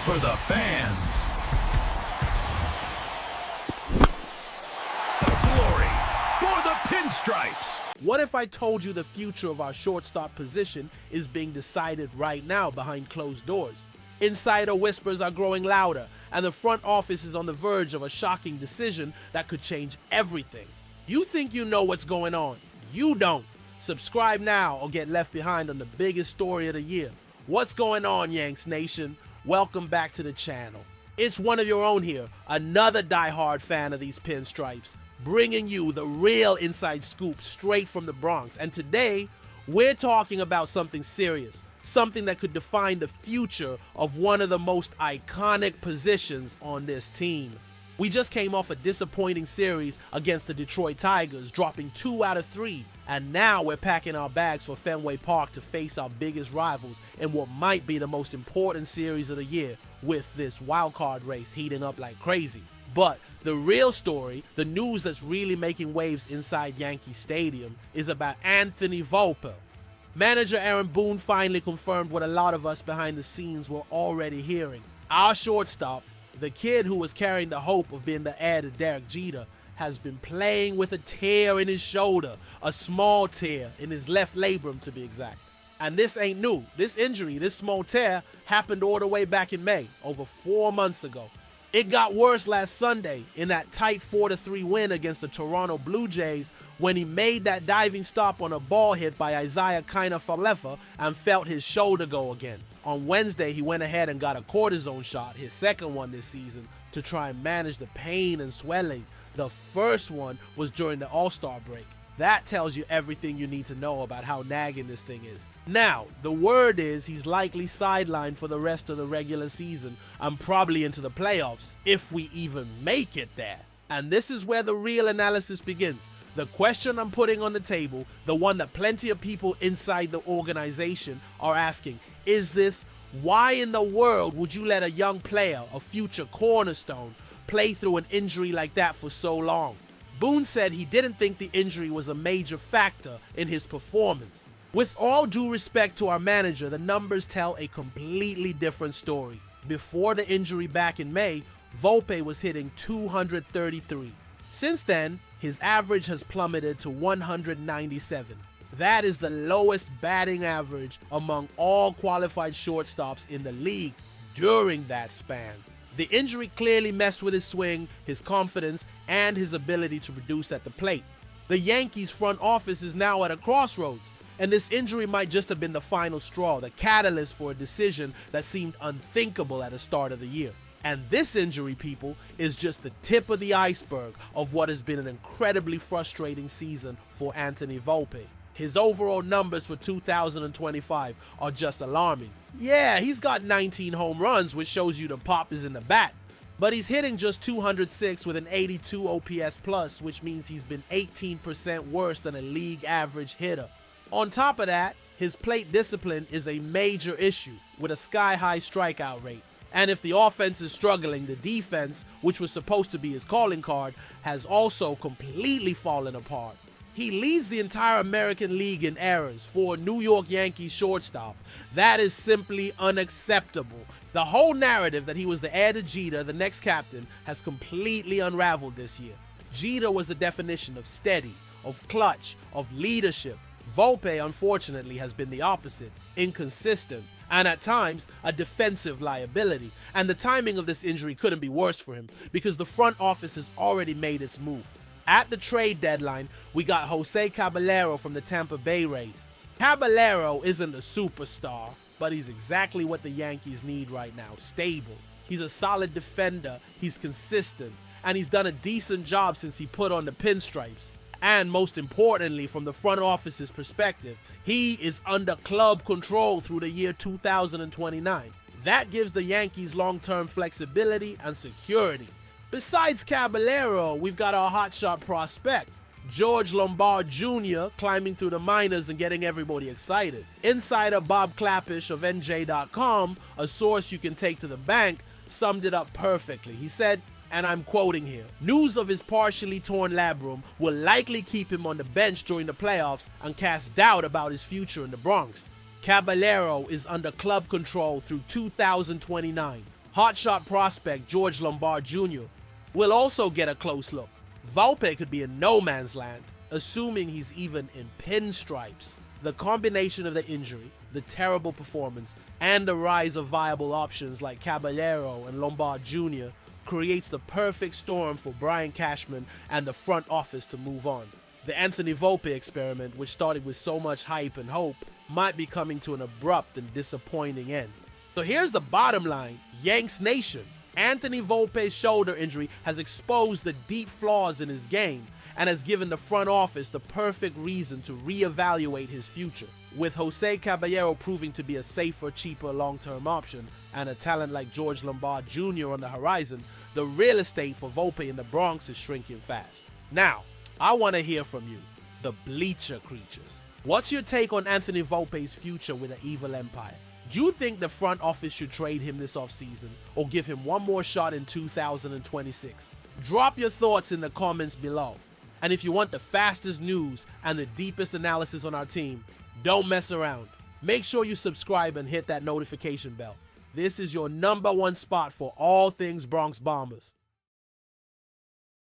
for the fans. The glory for the pinstripes. What if I told you the future of our shortstop position is being decided right now behind closed doors? Insider whispers are growing louder, and the front office is on the verge of a shocking decision that could change everything. You think you know what's going on? You don't. Subscribe now or get left behind on the biggest story of the year. What's going on, Yanks Nation? Welcome back to the channel. It's one of your own here, another diehard fan of these pinstripes, bringing you the real inside scoop straight from the Bronx. And today, we're talking about something serious, something that could define the future of one of the most iconic positions on this team. We just came off a disappointing series against the Detroit Tigers, dropping 2 out of 3, and now we're packing our bags for Fenway Park to face our biggest rivals in what might be the most important series of the year, with this wildcard race heating up like crazy. But the real story, the news that's really making waves inside Yankee Stadium, is about Anthony Volpe. Manager Aaron Boone finally confirmed what a lot of us behind the scenes were already hearing. Our shortstop, the kid who was carrying the hope of being the heir to Derek Jeter, has been playing with a tear in his shoulder, a small tear in his left labrum to be exact. And this ain't new. This injury, this small tear, happened all the way back in May, over 4 months ago. It got worse last Sunday in that tight 4-3 win against the Toronto Blue Jays when he made that diving stop on a ball hit by Isaiah Kiner-Falefa and felt his shoulder go again. On Wednesday, he went ahead and got a cortisone shot, his second one this season, to try and manage the pain and swelling. The first one was during the All-Star break. That tells you everything you need to know about how nagging this thing is. Now, the word is he's likely sidelined for the rest of the regular season and probably into the playoffs, if we even make it there. And this is where the real analysis begins. The question I'm putting on the table, the one that plenty of people inside the organization are asking, is this: why in the world would you let a young player, a future cornerstone, play through an injury like that for so long? Boone said he didn't think the injury was a major factor in his performance. With all due respect to our manager, the numbers tell a completely different story. Before the injury back in May, Volpe was hitting 233. Since then, his average has plummeted to 197. That is the lowest batting average among all qualified shortstops in the league during that span. The injury clearly messed with his swing, his confidence, and his ability to produce at the plate. The Yankees front office is now at a crossroads, and this injury might just have been the final straw, the catalyst for a decision that seemed unthinkable at the start of the year. And this injury, people, is just the tip of the iceberg of what has been an incredibly frustrating season for Anthony Volpe. His overall numbers for 2025 are just alarming. Yeah, he's got 19 home runs, which shows you the pop is in the bat. But he's hitting just 206 with an 82 OPS plus, which means he's been 18% worse than a league average hitter. On top of that, his plate discipline is a major issue, with a sky-high strikeout rate. And if the offense is struggling, the defense, which was supposed to be his calling card, has also completely fallen apart. He leads the entire American League in errors for a New York Yankees shortstop. That is simply unacceptable. The whole narrative that he was the heir to Jeter, the next captain, has completely unraveled this year. Jeter was the definition of steady, of clutch, of leadership. Volpe, unfortunately, has been the opposite, inconsistent, and at times a defensive liability. And the timing of this injury couldn't be worse for him, because the front office has already made its move. At the trade deadline, we got Jose Caballero from the Tampa Bay Rays. Caballero isn't a superstar, but he's exactly what the Yankees need right now: stable. He's a solid defender, he's consistent, and he's done a decent job since he put on the pinstripes. And most importantly, from the front office's perspective, he is under club control through the year 2029. That gives the Yankees long-term flexibility and security. Besides Caballero, we've got our hotshot prospect, George Lombard Jr., climbing through the minors and getting everybody excited. Insider Bob Clappish of NJ.com, a source you can take to the bank, summed it up perfectly. He said, and I'm quoting here, "News of his partially torn labrum will likely keep him on the bench during the playoffs and cast doubt about his future in the Bronx. Caballero is under club control through 2029. Hotshot prospect George Lombard Jr. will also get a close look. Volpe could be in no man's land, assuming he's even in pinstripes. The combination of the injury, the terrible performance, and the rise of viable options like Caballero and Lombard Jr. creates the perfect storm for Brian Cashman and the front office to move on. The Anthony Volpe experiment, which started with so much hype and hope, might be coming to an abrupt and disappointing end. So here's the bottom line, Yanks Nation. Anthony Volpe's shoulder injury has exposed the deep flaws in his game and has given the front office the perfect reason to reevaluate his future. With Jose Caballero proving to be a safer, cheaper long-term option and a talent like George Lombard Jr. on the horizon, the real estate for Volpe in the Bronx is shrinking fast. Now, I want to hear from you, the bleacher creatures. What's your take on Anthony Volpe's future with the Evil Empire? Do you think the front office should trade him this offseason or give him one more shot in 2026? Drop your thoughts in the comments below. And if you want the fastest news and the deepest analysis on our team, don't mess around. Make sure you subscribe and hit that notification bell. This is your #1 spot for all things Bronx Bombers.